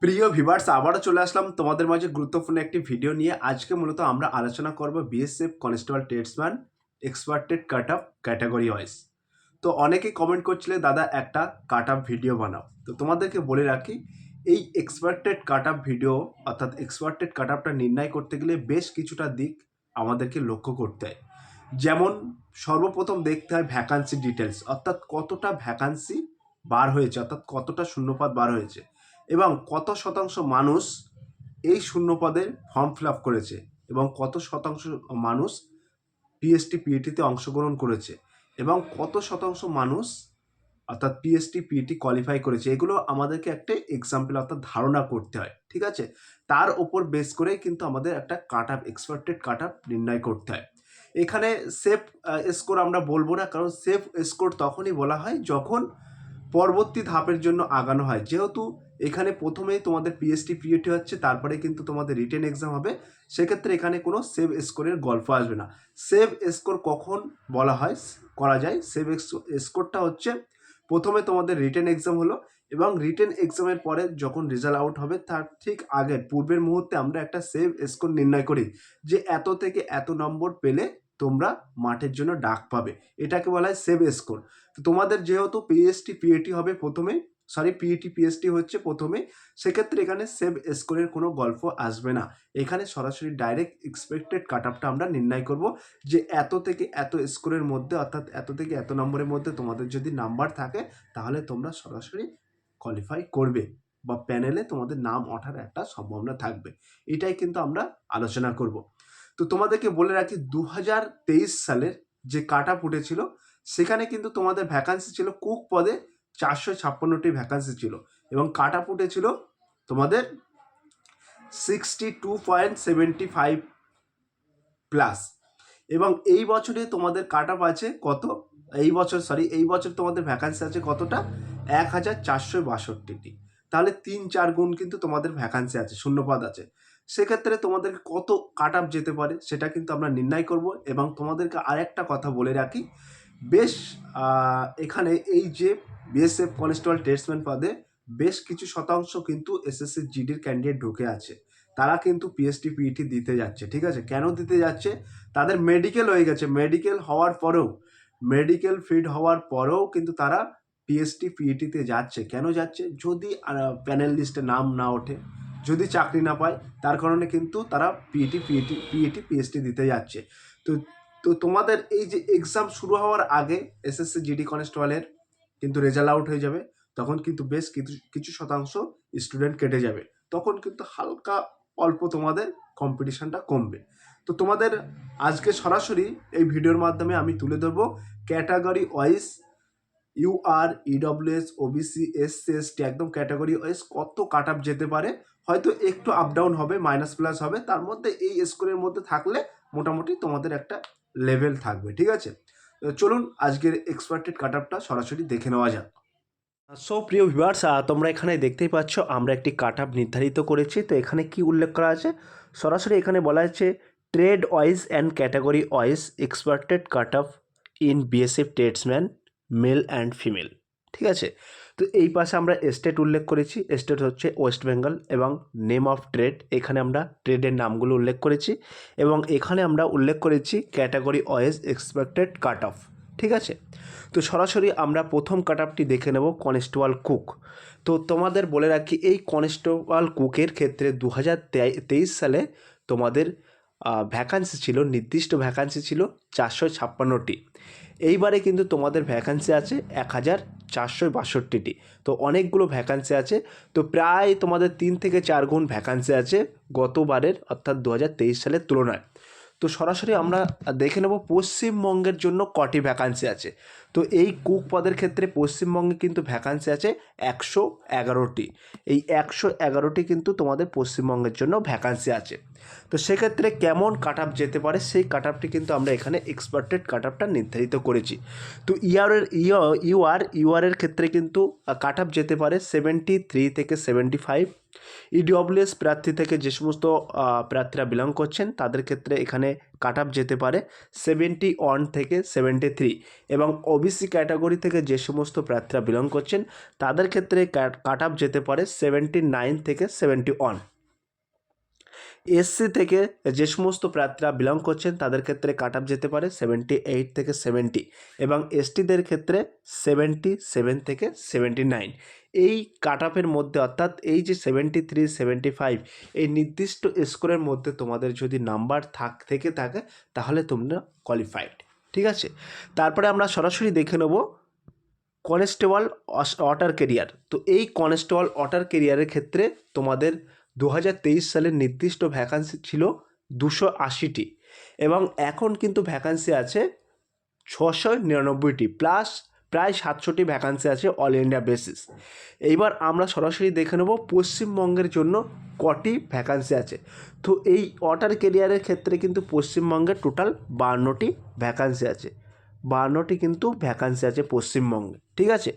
প্রিয় ভিউয়ার্স, আবারও চলে আসলাম তোমাদের মাঝে গুরুত্বপূর্ণ একটি ভিডিও নিয়ে। আজকে মূলত আমরা আলোচনা করব বিএসএফ কনস্টেবল ট্রেডসম্যান এক্সপার্টেড কাট আপ ক্যাটাগরি ওয়াইজ। তো অনেকেই কমেন্ট করছিলে দাদা একটা কাট আপ ভিডিও বানাও। তো তোমাদেরকে বলে রাখি, এই এক্সপার্টেড কাট আপ ভিডিও অর্থাৎ এক্সপার্টেড কাট আপটা নির্ণয় করতে গেলে বেশ কিছুটা দিক আমাদেরকে লক্ষ্য করতে হয়। যেমন সর্বপ্রথম দেখতে হয় ভ্যাকান্সি ডিটেলস, অর্থাৎ কতটা ভ্যাকান্সি বার হয়েছে, অর্থাৎ কতটা শূন্যপদ বার হয়েছে এবং কত শতাংশ মানুষ এই শূন্যপদের ফর্ম ফিল আপ করেছে এবং কত শতাংশ মানুষ পিএসটি পিইটিতে অংশগ্রহণ করেছে এবং কত শতাংশ মানুষ অর্থাৎ পিএসটি পিইটি কোয়ালিফাই করেছে। এগুলো আমাদেরকে একটা এক্সাম্পল অর্থাৎ ধারণা করতে হয়, ঠিক আছে। তার ওপর বেস করেই কিন্তু আমাদের একটা কাট আপ এক্সপেক্টেড কাট আপ নির্ণয় করতে হয়। এখানে সেফ স্কোর আমরা বলবো না, কারণ সেফ স্কোর তখনই বলা হয় যখন পরবর্তী ধাপের জন্য আগানো হয়। যেহেতু এখানে প্রথমেই তোমাদের পিএসটি পিইটি হচ্ছে, তারপরে কিন্তু তোমাদের রিটেন এক্সাম হবে, সেক্ষেত্রে এখানে কোনো সেভ স্কোরের গল্প আসবে না। সেভ স্কোর কখন বলা হয় করা যায়, সেভ স্কোরটা হচ্ছে প্রথমে তোমাদের রিটেন এক্সাম হলো এবং রিটেন এক্সামের পরে যখন রেজাল্ট আউট হবে তার ঠিক আগের পূর্বের মুহূর্তে আমরা একটা সেভ স্কোর নির্ণয় করি যে এত থেকে এত নম্বর পেলে তোমরা মাঠের জন্য ডাক পাবে। এটাকে বলা হয় সেভ স্কোর। তো তোমাদের যেহেতু পিএসটি পিএটি হবে প্রথমে, পিইটি পিএসটি হচ্ছে প্রথমে, সেক্ষেত্রে এখানে সেভ স্কোরের কোনো গল্প আসবে না। এখানে সরাসরি ডাইরেক্ট এক্সপেক্টেড কাট আপটা আমরা নির্ণয় করব যে এত থেকে এত স্কোরের মধ্যে, অর্থাৎ এত থেকে এত নম্বরের মধ্যে তোমাদের যদি নাম্বার থাকে তাহলে তোমরা সরাসরি কোয়ালিফাই করবে বা প্যানেলে তোমাদের নাম ওঠার একটা সম্ভাবনা থাকবে। এটাই কিন্তু আমরা আলোচনা করব। তো তোমাদেরকে বলে রাখি 2023 সালের যে কাট আপ উঠেছিল সেখানে কিন্তু তোমাদের ভ্যাকান্সি ছিল কুক পদে 456টি ভ্যাকান্সি ছিল এবং কাট আপ উঠেছিল তোমাদের 62.75 প্লাস। এবং এই বছরে তোমাদের কাট আপ আছে কত, এই বছর তোমাদের ভ্যাকান্সি আছে কতটা, 1462টি। তাহলে 3-4 গুণ কিন্তু তোমাদের ভ্যাকান্সি আছে, শূন্যপদ আছে। সেক্ষেত্রে তোমাদেরকে কত কাট আপ যেতে পারে সেটা কিন্তু আমরা নির্ণয় করব। এবং তোমাদেরকে আরেকটা কথা বলে রাখি, বেশ এখানে এই যে বিএসএফ কনস্টেবল ট্রেডসম্যান পদে বেশ কিছু শতাংশ কিন্তু এসএসসি জিডির ক্যান্ডিডেট ঢুকে আছে, তারা কিন্তু পিএসটি পিইটি দিতে যাচ্ছে, ঠিক আছে। কেন দিতে যাচ্ছে, তাদের মেডিকেল হয়ে গেছে, মেডিকেল হওয়ার পরেও, মেডিকেল ফিট হওয়ার পরেও কিন্তু তারা পিএসটি পিইটিতে যাচ্ছে। কেন যাচ্ছে, যদি প্যানেল লিস্টে নাম না ওঠে, যদি চাকরি না পায়, তার কারণে কিন্তু তারা পিইটি পিএসটি দিতে যাচ্ছে। তো তো তোমাদের এই যে এক্সাম শুরু হওয়ার আগে এসএসসি জিডি কনস্টেবলের কিন্তু রেজাল্ট আউট হয়ে যাবে, তখন কিন্তু বেশ কিছু কিছু শতাংশ স্টুডেন্ট কেটে যাবে, তখন কিন্তু হালকা অল্প তোমাদের কম্পিটিশনটা কমবে। তো তোমাদের আজকে সরাসরি এই ভিডিওর মাধ্যমে আমি তুলে ধরবো category wise UR, EWS, OBC, SC, ST একদম ক্যাটাগরি ওয়াইজ কত কাট আপ যেতে পারে। হয়তো একটু আপ ডাউন হবে, মাইনাস প্লাস হবে, তার মধ্যে এই স্কোরের মধ্যে থাকলে মোটামুটি তোমাদের একটা লেভেল থাকবে, ঠিক আছে। চলুন আজকের এক্সপেক্টেড কাট আপটা সরাসরি দেখে নেওয়া যাক। সো প্রিয় ভিউয়ার্স, তোমরা এখানে দেখতেই পাচ্ছ আমরা একটি কাট আপ নির্ধারিত করেছি। তো এখানে কি উল্লেখ করা আছে, সরাসরি এখানে বলা আছে trade wise and category wise expected cut up in BSF tradesman male and female, ঠিক আছে। তো এই পাশে আমরা স্টেট উল্লেখ করেছি, স্টেট হচ্ছে ওয়েস্ট বেঙ্গল এবং নেম অফ ট্রেড, এখানে আমরা ট্রেডের নামগুলো উল্লেখ করেছি এবং এখানে আমরা উল্লেখ করেছি category wise expected cut of, ঠিক আছে। তো সরাসরি আমরা প্রথম কাট আপটি দেখে নেব কনস্টেবল কুক। তো তোমাদের বলে রাখি এই কনস্টেবল কুকের ক্ষেত্রে 2023 সালে তোমাদের ভ্যাকান্সি ছিল, নির্দিষ্ট ভ্যাকান্সি ছিল 456টি। এইবারে কিন্তু তোমাদের ভ্যাকান্সি আছে 1462টি। তো অনেকগুলো ভ্যাকান্সি আছে, তো প্রায় তোমাদের 3 থেকে 4 গুণ ভ্যাকান্সি আছে গতবারের অর্থাৎ 2023 সালের তুলনায়। তো সরাসরি আমরা দেখে নেব পশ্চিমবঙ্গের জন্য কটি ভ্যাকান্সি আছে। তো এই কুক পদের ক্ষেত্রে পশ্চিমবঙ্গে কিন্তু ভ্যাকান্সি আছে 111টি। এই 111টি কিন্তু তোমাদের পশ্চিমবঙ্গের জন্য ভ্যাকান্সি আছে। তো সেক্ষেত্রে কেমন কাট আপ যেতে পারে সেই কাট আপটি কিন্তু আমরা এখানে এক্সপেক্টেড কাট আপটা নির্ধারিত করেছি। তো ইউআরের ক্ষেত্রে কিন্তু কাট আপ যেতে পারে 73 থেকে 75 ইডব্লিউএস প্রার্থী থেকে যে সমস্ত প্রার্থীরা বিলং করছেন তাদের ক্ষেত্রে এখানে কাট অফ যেতে পারে 71 থেকে 73, এবং ওবিসি ক্যাটাগরি থেকে যে সমস্ত প্রার্থীরা বিলং করছেন তাদের ক্ষেত্রে কাট অফ যেতে পারে 79 থেকে 71। এসসি থেকে যে সমস্ত প্রার্থীরা বিলং করছেন তাদের ক্ষেত্রে কাট অফ যেতে পারে 78 থেকে 70, এবং এসটিদের ক্ষেত্রে 77 থেকে 79। এই কাট অফের মধ্যে, অর্থাৎ এই যে 73, 75, এই নির্দিষ্ট স্কোরের মধ্যে তোমাদের যদি নাম্বার থেকে থাকে তাহলে তোমরা কোয়ালিফাইড। ঠিক আছে, তারপরে আমরা সরাসরি দেখে নেব কনস্টেবল ওয়াটার ক্যারিয়ার। তো এই কনস্টেবল ওয়াটার ক্যারিয়ারের ক্ষেত্রে তোমাদের 2023 সালের নির্দিষ্ট ভ্যাকান্সি ছিল 280টি, এবং এখন কিন্তু ভ্যাকান্সি আছে 699টি, প্লাস প্রায় 700টি ভ্যাকান্সি আছে অল ইন্ডিয়া বেসিস। এইবার আমরা সরাসরি দেখে নেব পশ্চিমবঙ্গের জন্য কটি ভ্যাকান্সি আছে। তো এই ওয়াটার ক্যারিয়ারের ক্ষেত্রে কিন্তু পশ্চিমবঙ্গের টোটাল 52টি ভ্যাকান্সি আছে, 52টি কিন্তু ভ্যাকান্সি আছে পশ্চিমবঙ্গে। ঠিক আছে,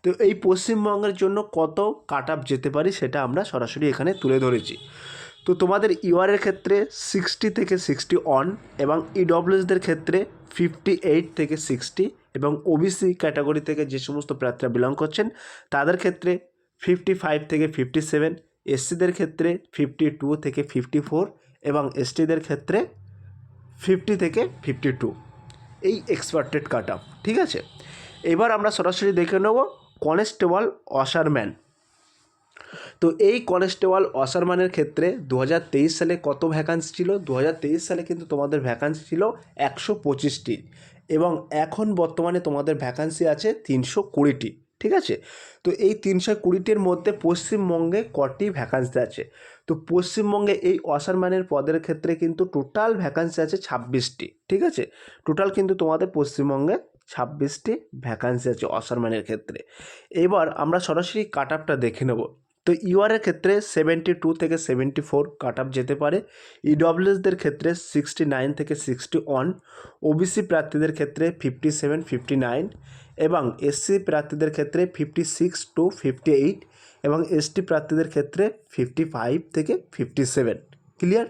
তো এই পশ্চিমবঙ্গের জন্য কত কাট অফ যেতে পারি সেটা আমরা সরাসরি এখানে তুলে ধরেছি। তো তোমাদের ইউআরের ক্ষেত্রে 60 থেকে 61, এবং ইডব্লিউএসদের ক্ষেত্রে 58 থেকে 60, এবং ওবিসি ক্যাটাগরি থেকে যে সমস্ত প্রার্থীরা বিলং করছেন তাদের ক্ষেত্রে 55 থেকে 57, এসসিদের ক্ষেত্রে 52 থেকে 54, এবং এসটিদের ক্ষেত্রে 50 থেকে 52, এই এক্সপেক্টেড কাট অফ। ঠিক আছে, এবার আমরা সরাসরি দেখে নেব কনস্টেবল ওয়াশারম্যান। তো এই কনস্টেবল ওয়াশারম্যানের ক্ষেত্রে 2023 সালে কত ভ্যাকান্সি ছিল? 2023 সালে কিন্তু তোমাদের ভ্যাকান্সি ছিল 125টি, এবং এখন বর্তমানে তোমাদের ভ্যাকান্সি আছে 320টি। ঠিক আছে, তো এই 320টির মধ্যে পশ্চিমবঙ্গে কটি ভ্যাকান্সি আছে? তো পশ্চিমবঙ্গে এই ওয়াশারম্যানের পদের ক্ষেত্রে কিন্তু টোটাল ভ্যাকান্সি আছে 26টি। ঠিক আছে, টোটাল কিন্তু তোমাদের পশ্চিমবঙ্গে 26টি ভ্যাকান্সি আছে ওয়াশারম্যানের ক্ষেত্রে। এবার আমরা সরাসরি কাট অফটা দেখে নেব। তো ইউআরের ক্ষেত্রে 72 থেকে 74 কাট অফ যেতে পারে, ইডব্লিউএসদের ক্ষেত্রে 69 থেকে 61, ওবিসি প্রার্থীদের ক্ষেত্রে 57, 59, এবং এসসি প্রার্থীদের ক্ষেত্রে 56 to 58, এবং এসটি প্রার্থীদের ক্ষেত্রে 55 থেকে 57। ক্লিয়ার?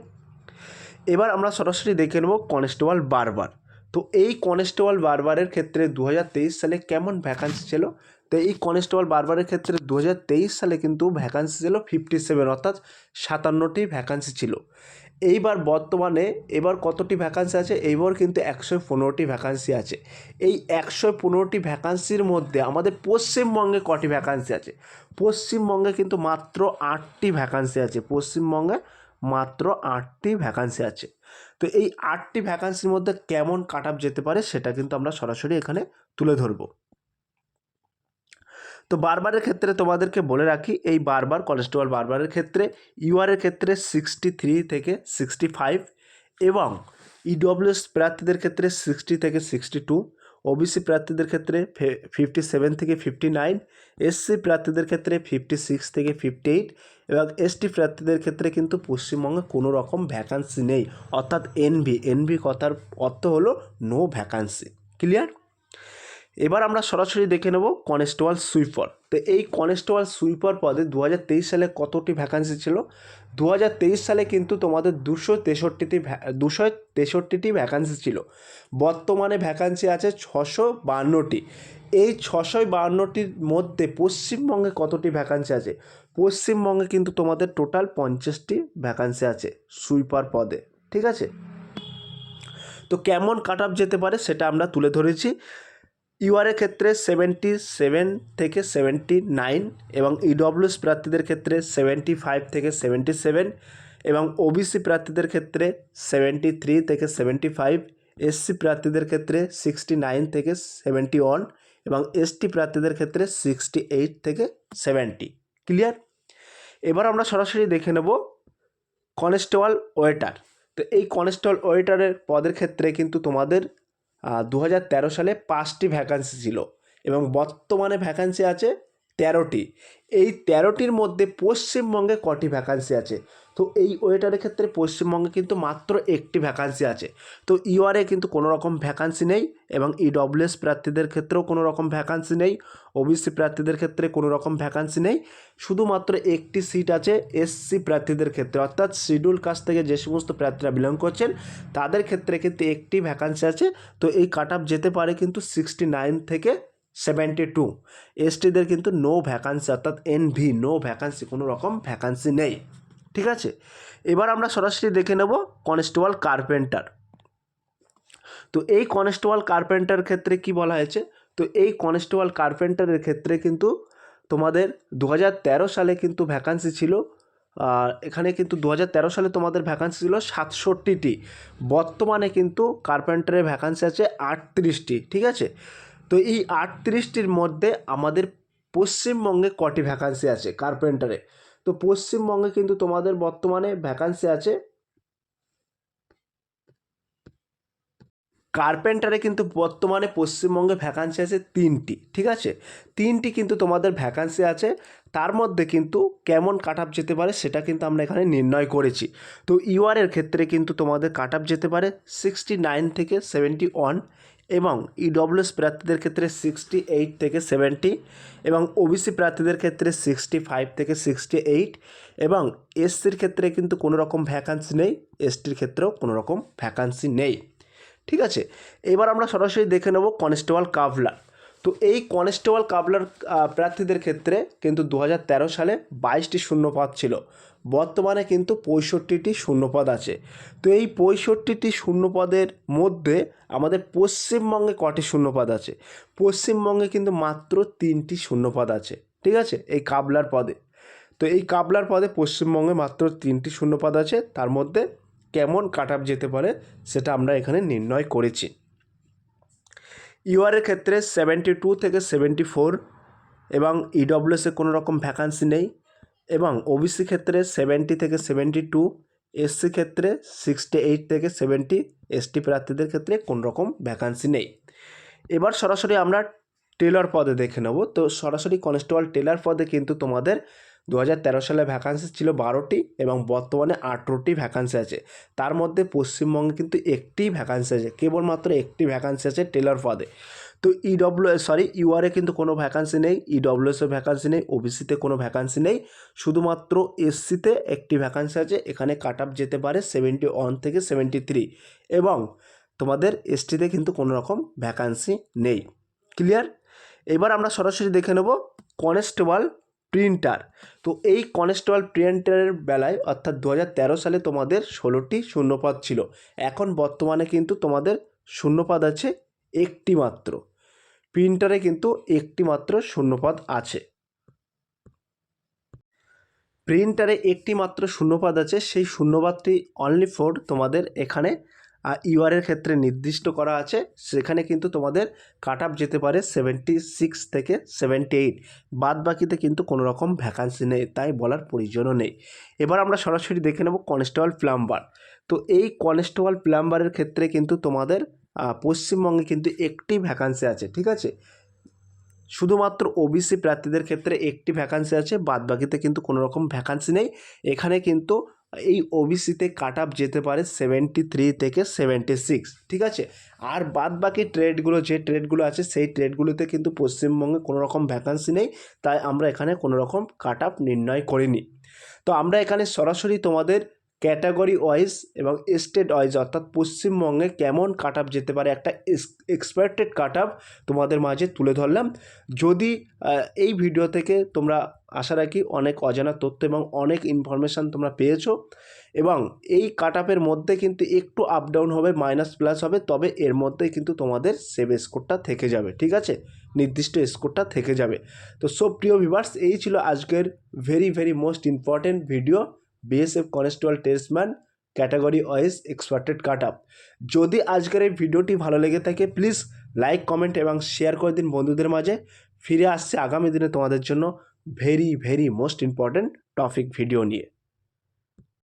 এবার আমরা সরাসরি দেখে নেব কনস্টেবল বারবার। তো এই কনস্টেবল বারবারের ক্ষেত্রে 2023 সালে কেমন ভ্যাকান্সি ছিল? তো এই কনস্টেবল বারবারের ক্ষেত্রে 2023 সালে কিন্তু ভ্যাকান্সি ছিল 57, অর্থাৎ 57টি ভ্যাকান্সি ছিল। এইবার বর্তমানে এবার কতটি ভ্যাকান্সি আছে? এইবার কিন্তু 115টি ভ্যাকান্সি আছে। এই 115টি ভ্যাকান্সির মধ্যে আমাদের পশ্চিমবঙ্গে কটি ভ্যাকান্সি আছে? পশ্চিমবঙ্গে কিন্তু মাত্র 8টি ভ্যাকান্সি আছে। পশ্চিমবঙ্গে মাত্র 8টি ভ্যাকান্সি আছে। তো এই 8টি ভ্যাকান্সির মধ্যে কেমন কাট অফ যেতে পারে সেটা কিন্তু আমরা সরাসরি এখানে তুলে ধরব। তো বারবারের ক্ষেত্রে তোমাদেরকে বলে রাখি, এই বারবার কনস্টেবল বারবারের ক্ষেত্রে ইউআরের ক্ষেত্রে 63 থেকে 65, এবং ইডব্লিউএস প্রার্থীদের ক্ষেত্রে 60 থেকে 62, ওবিসি প্রার্থীদের ক্ষেত্রে 57 থেকে 59, এসসি প্রার্থীদের ক্ষেত্রে 56 থেকে 58, এবং এসটি প্রার্থীদের ক্ষেত্রে কিন্তু পশ্চিমবঙ্গে কোনো রকম ভ্যাকান্সি নেই, অর্থাৎ এনভি কথার অর্থ হলো নো ভ্যাকান্সি। ক্লিয়ার? এবার আমরা সরাসরি দেখে নেব কনস্টেবল সুইপার। তো এই কনস্টেবল সুইপার পদে 2023 সালে কতটি ভ্যাকান্সি ছিল? 2023 সালে কিন্তু তোমাদের 263টি ভ্যাকান্সি ছিল। বর্তমানে ভ্যাকান্সি আছে 652টি। এই 652টির মধ্যে পশ্চিমবঙ্গে কতটি ভ্যাকান্সি আছে? পশ্চিমবঙ্গে কিন্তু তোমাদের টোটাল 50টি ভ্যাকান্সি আছে সুইপার পদে। ঠিক আছে, তো কেমন কাট অফ যেতে পারে সেটা আমরা তুলে ধরেছি। ইউআরের ক্ষেত্রে 77 থেকে 79, এবং ইডব্লিউএস প্রার্থীদের ক্ষেত্রে 75 থেকে 77, এবং ওবিসি প্রার্থীদের ক্ষেত্রে 73 থেকে 75, এসসি প্রার্থীদের ক্ষেত্রে 69 থেকে 71, এবং এসটি প্রার্থীদের ক্ষেত্রে 68 থেকে 70। ক্লিয়ার? এবার আমরা সরাসরি দেখে নেব কনস্টেবল ওয়েটার। তো এই কনস্টেবল ওয়েটারের পদের ক্ষেত্রে কিন্তু তোমাদের 2013 সালে 5টি ভ্যাকান্সি ছিল, এবং বর্তমানে ভ্যাকান্সি আছে 13টি। এই 13টির মধ্যে পশ্চিমবঙ্গে কটি ভ্যাকান্সি আছে? তো এই ওয়েটারের ক্ষেত্রে পশ্চিমবঙ্গে কিন্তু মাত্র একটি ভ্যাকান্সি আছে। তো ইউআরএ কিন্তু কোনো রকম ভ্যাকান্সি নেই এবং ইডব্লিউএস প্রার্থীদের ক্ষেত্রেও কোনো রকম ভ্যাকান্সি নেই, ওবিসি প্রার্থীদের ক্ষেত্রে কোনো রকম ভ্যাকান্সি নেই। শুধুমাত্র একটি সিট আছে এসসি প্রার্থীদের ক্ষেত্রে, অর্থাৎ শিডিউল কাস্ট থেকে যে সমস্ত প্রার্থীরা বিলং করছেন তাদের ক্ষেত্রে কিন্তু একটি ভ্যাকান্সি আছে। তো এই কাট অফ যেতে পারে কিন্তু 69 থেকে 72। এসটিদের কিন্তু নো ভ্যাকান্সি, অর্থাৎ এনভি, নো ভ্যাকান্সি, কোনো রকম ভ্যাকান্সি নেই। ঠিক আছে, এবার আমরা সরাসরি দেখে নেব কনস্টেবল কার্পেন্টার। তো এই কনস্টেবল কার্পেন্টার ক্ষেত্রে কি বলা হয়েছে? তো এই কনস্টেবল কার্পেন্টারের ক্ষেত্রে কিন্তু তোমাদের 2013 সালে কিন্তু ভ্যাকান্সি ছিল, এখানে কিন্তু 2013 সালে তোমাদের ভ্যাকান্সি ছিল 67টি। বর্তমানে কিন্তু কার্পেন্টারের ভ্যাকান্সি আছে 38টি। ঠিক আছে, তো এই 38টির মধ্যে আমাদের পশ্চিমবঙ্গে কটি ভ্যাকান্সি আছে কার্পেন্টারে? তো পশ্চিমবঙ্গে কিন্তু তোমাদের বর্তমানে ভ্যাকান্সি আছে, কার্পেন্টারে কিন্তু বর্তমানে পশ্চিমবঙ্গে ভ্যাকান্সি আছে 3টি। ঠিক আছে, 3টি কিন্তু তোমাদের ভ্যাকান্সি আছে। তার মধ্যে কিন্তু কেমন কাট অফ যেতে পারে সেটা কিন্তু আমরা এখানে নির্ণয় করেছি। তো ইউআরের ক্ষেত্রে কিন্তু তোমাদের কাট অফ যেতে পারে 69 থেকে 71 এবং ইডব্লিউএস প্রার্থীদের ক্ষেত্রে 68 থেকে 70 এবং ওবিসি প্রার্থীদের ক্ষেত্রে 65 থেকে 68 এবং এসসির ক্ষেত্রে কিন্তু কোনো রকম ভ্যাকান্সি নেই, এসটির ক্ষেত্রেও কোনো রকম ভ্যাকান্সি নেই। ঠিক আছে, এবার আমরা সরাসরি দেখে নেব কনস্টেবল কাভলার। তো এই কনস্টেবল কাভলার প্রার্থীদের ক্ষেত্রে কিন্তু 2013 সালে 22টি শূন্যপদ ছিল, বর্তমানে কিন্তু 65টি শূন্যপদ আছে। তো এই 65টি শূন্যপদের মধ্যে আমাদের পশ্চিমবঙ্গে কটি শূন্যপদ আছে? পশ্চিমবঙ্গে কিন্তু মাত্র 3টি শূন্যপদ আছে। ঠিক আছে, এই কাভলার পদে। তো এই কাভলার পদে পশ্চিমবঙ্গে মাত্র 3টি শূন্যপদ আছে। তার মধ্যে কেমন কাট অফ যেতে পারে সেটা আমরা এখানে নির্ণয় করেছি। ইউআরের ক্ষেত্রে 72 থেকে 74 এবং ইডব্লিউএসে কোনো রকম ভ্যাকান্সি নেই এবং ওবিসি ক্ষেত্রে 70 থেকে 72, এসসি ক্ষেত্রে 68 থেকে 70, এসটি প্রার্থীদের ক্ষেত্রে কোনো রকম ভ্যাকান্সি নেই। এবার সরাসরি আমরা টেলর পদে দেখে নেব। তো সরাসরি কনস্টেবল টেলর পদে কিন্তু তোমাদের 2013 সালে ভ্যাকান্সি ছিল 12টি এবং বর্তমানে 18টি ভ্যাকান্সি আছে। তার মধ্যে পশ্চিমবঙ্গে কিন্তু একটি ভ্যাকান্সি আছে, কেবলমাত্র একটি ভ্যাকান্সি আছে টেলর পদে। তো ইউআরএ কিন্তু কোনো ভ্যাকান্সি নেই, ইডব্লিউএসে ভ্যাকান্সি নেই, ওবিসিতে কোনো ভ্যাকান্সি নেই, শুধুমাত্র এসসিতে একটি ভ্যাকান্সি আছে। এখানে কাট অফ যেতে পারে 71 থেকে 73 এবং তোমাদের এসটিতে কিন্তু কোনো রকম ভ্যাকান্সি নেই। ক্লিয়ার? এবার আমরা সরাসরি দেখে নেব কনস্টেবল প্রিন্টার। তো এই কনস্টেবল প্রিন্টারের বেলায় অর্থাৎ 2013 সালে তোমাদের 16টি শূন্যপদ ছিল, এখন বর্তমানে কিন্তু তোমাদের শূন্যপদ আছে একটি মাত্র। প্রিন্টারে কিন্তু একটি মাত্র শূন্যপদ আছে। প্রিন্টারে একটি মাত্র শূন্যপদ আছে, সেই শূন্যপদটি অনলি ফর তোমাদের এখানে ইউআরের ক্ষেত্রে নির্দিষ্ট করা আছে। সেখানে কিন্তু তোমাদের কাট অফ যেতে পারে 76 থেকে 78, বাদ বাকিতে কিন্তু কোনো রকম ভ্যাকান্সি নেই, তাই বলার প্রয়োজনও নেই। এবার আমরা সরাসরি দেখে নেব কনস্টেবল প্লাম্বার। তো এই কনস্টেবল প্লাম্বারের ক্ষেত্রে কিন্তু তোমাদের পশ্চিমবঙ্গে কিন্তু একটি ভ্যাকান্সি আছে। ঠিক আছে, শুধুমাত্র ওবিসি প্রার্থীদের ক্ষেত্রে একটি ভ্যাকান্সি আছে, বাদ বাকিতে কিন্তু কোনো রকম ভ্যাকান্সি নেই। এখানে কিন্তু এই ওবিসিতে কাট অফ যেতে পারে 73 থেকে 76। ঠিক আছে, আর বাদ বাকি ট্রেডগুলো, যে ট্রেডগুলো আছে সেই ট্রেডগুলোতে কিন্তু পশ্চিমবঙ্গে কোনো রকম ভ্যাকান্সি নেই, তাই আমরা এখানে কোনো রকম কাট অফ নির্ণয় করিনি। তো আমরা এখানে সরাসরি তোমাদের ক্যাটাগরি ওয়াইজ এবং স্টেট ওয়াইজ অর্থাৎ পশ্চিমবঙ্গে কেমন কাট অফ যেতে পারে একটা এক্সপেক্টেড কাট অফ তোমাদের মাঝে তুলে ধরলাম। যদি এই ভিডিও থেকে তোমরা আশা রাখি অনেক অজানা তথ্য এবং অনেক ইনফরমেশান তোমরা পেয়েছো এবং এই কাট অফের মধ্যে কিন্তু একটু আপ ডাউন হবে, মাইনাস প্লাস হবে, তবে এর মধ্যে কিন্তু তোমাদের সেভ স্কোরটা থেকে যাবে। ঠিক আছে, নির্দিষ্ট স্কোরটা থেকে যাবে। তো সব প্রিয় ভিউয়ার্স, এই ছিল আজকের very most important video, BSF constable tradesman category wise expected cut off. যদি আজকের এই ভিডিওটি ভালো লেগে থাকে প্লিজ লাইক, কমেন্ট এবং শেয়ার করে দিন বন্ধুদের মাঝে। ফিরে আসছে আগামী দিনে তোমাদের জন্য very most important topic video নিয়ে।